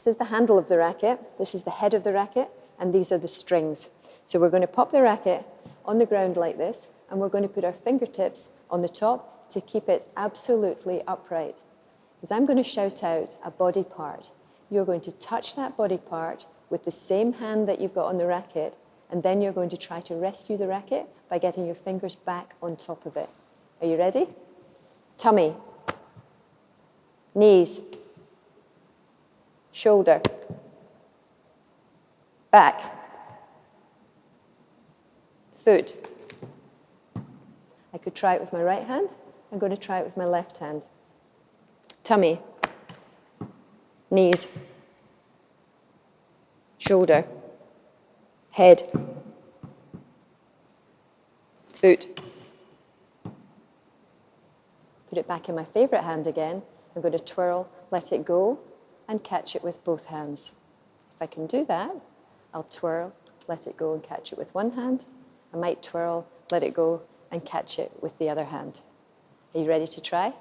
This is the handle of the racket, this is the head of the racket, and these are the strings. So we're going to pop the racket on the ground like this, and we're going to put our fingertips on the top to keep it absolutely upright. As I'm going to shout out a body part, you're going to touch that body part with the same hand that you've got on the racket, and then you're going to try to rescue the racket by getting your fingers back on top of it. Are you ready? Tummy, knees, shoulder, back, foot. I could try it with my right hand. I'm going to try it with my left hand. Tummy, knees, shoulder, head, foot. Put it back in my favorite hand again. I'm going to twirl, let it go, and catch it with both hands. If I can do that, I'll twirl, let it go, and catch it with one hand. I might twirl, let it go, and catch it with the other hand. Are you ready to try?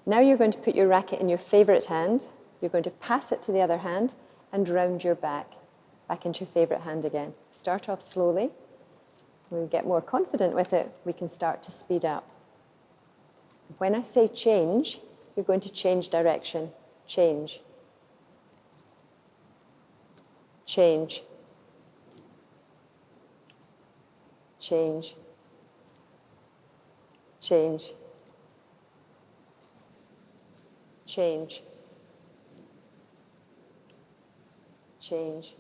Now you're going to put your racket in your favorite hand. You're going to pass it to the other hand and round your back into your favorite hand again. Start off slowly. When we get more confident with it, we can start to speed up. When I say change, you're going to change direction. Change. Change. Change. Change. Change. Change.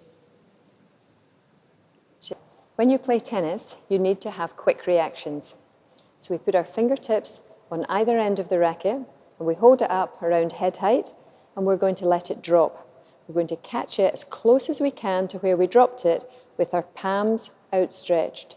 When you play tennis, you need to have quick reactions. So we put our fingertips on either end of the racket, and we hold it up around head height, and we're going to let it drop. We're going to catch it as close as we can to where we dropped it with our palms outstretched.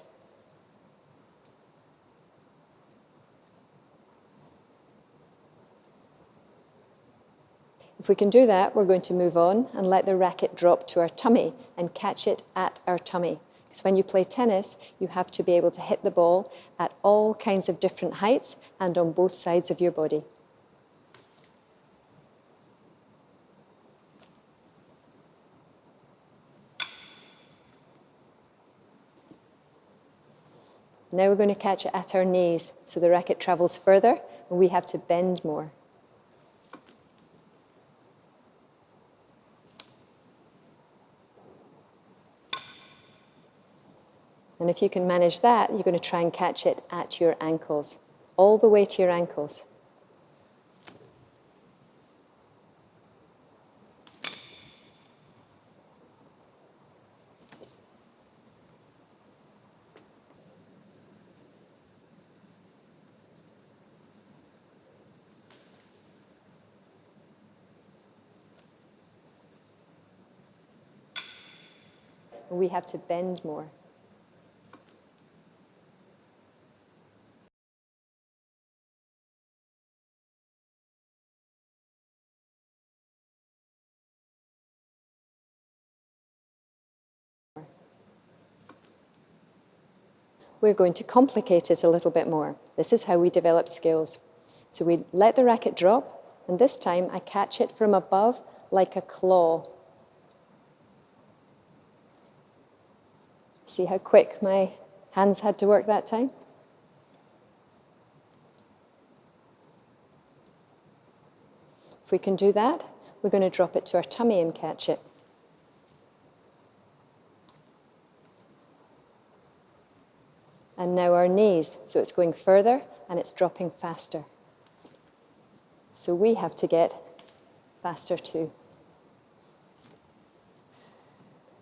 If we can do that, we're going to move on and let the racket drop to our tummy and catch it at our tummy. Because when you play tennis, you have to be able to hit the ball at all kinds of different heights and on both sides of your body. Now we're going to catch it at our knees, so the racket travels further and we have to bend more. And if you can manage that, you're going to try and catch it at your ankles, all the way to your ankles. And we have to bend more. We're going to complicate it a little bit more. This is how we develop skills. So we let the racket drop, and this time I catch it from above like a claw. See how quick my hands had to work that time? If we can do that, we're going to drop it to our tummy and catch it. And now our knees, so it's going further and it's dropping faster. So we have to get faster too.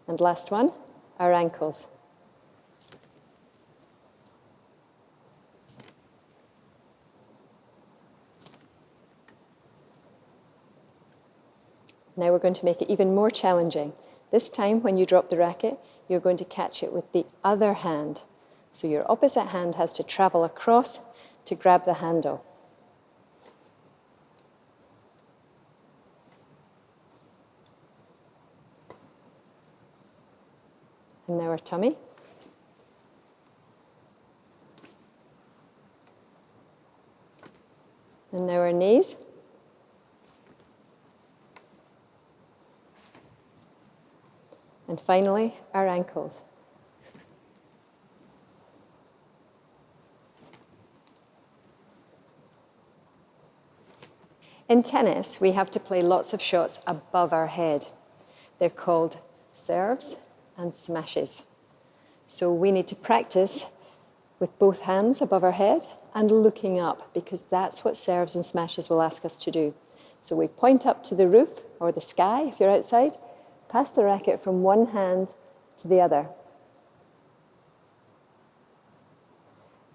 And last one, our ankles. Now we're going to make it even more challenging. This time when you drop the racket, you're going to catch it with the other hand. So your opposite hand has to travel across to grab the handle. And now our tummy. And now our knees. And finally, our ankles. In tennis, we have to play lots of shots above our head. They're called serves and smashes. So we need to practice with both hands above our head and looking up, because that's what serves and smashes will ask us to do. So we point up to the roof or the sky if you're outside, pass the racket from one hand to the other.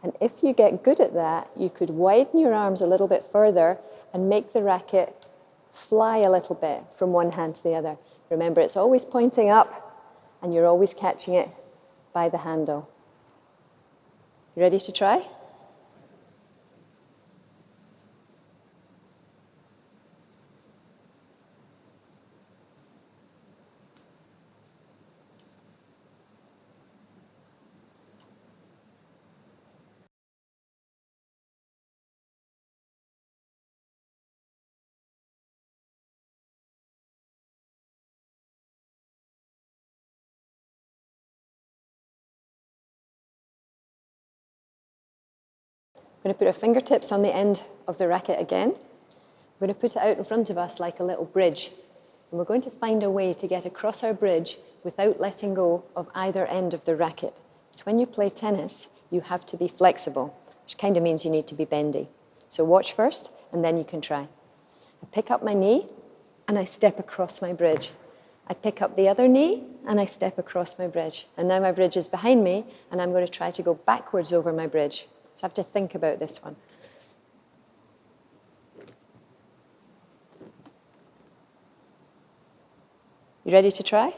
And if you get good at that, you could widen your arms a little bit further and make the racket fly a little bit from one hand to the other. Remember, it's always pointing up and you're always catching it by the handle. You ready to try? I'm going to put our fingertips on the end of the racket again. We're going to put it out in front of us like a little bridge. And we're going to find a way to get across our bridge without letting go of either end of the racket. So when you play tennis, you have to be flexible, which kind of means you need to be bendy. So watch first, and then you can try. I pick up my knee, and I step across my bridge. I pick up the other knee, and I step across my bridge. And now my bridge is behind me, and I'm going to try to go backwards over my bridge. So I have to think about this one. You ready to try?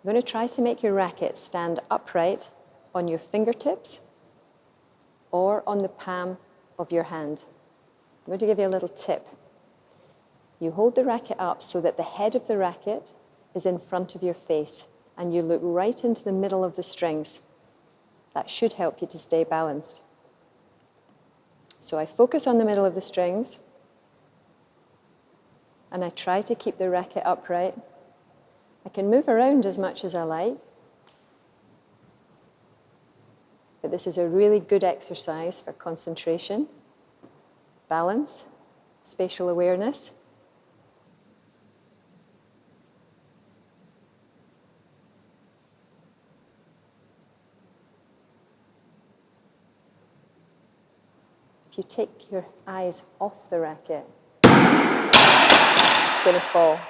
You're going to try to make your racket stand upright on your fingertips or on the palm of your hand. I'm going to give you a little tip. You hold the racket up so that the head of the racket is in front of your face, and you look right into the middle of the strings. That should help you to stay balanced. So I focus on the middle of the strings, and I try to keep the racket upright. I can move around as much as I like, but this is a really good exercise for concentration, balance, spatial awareness. If you take your eyes off the racket, it's going to fall.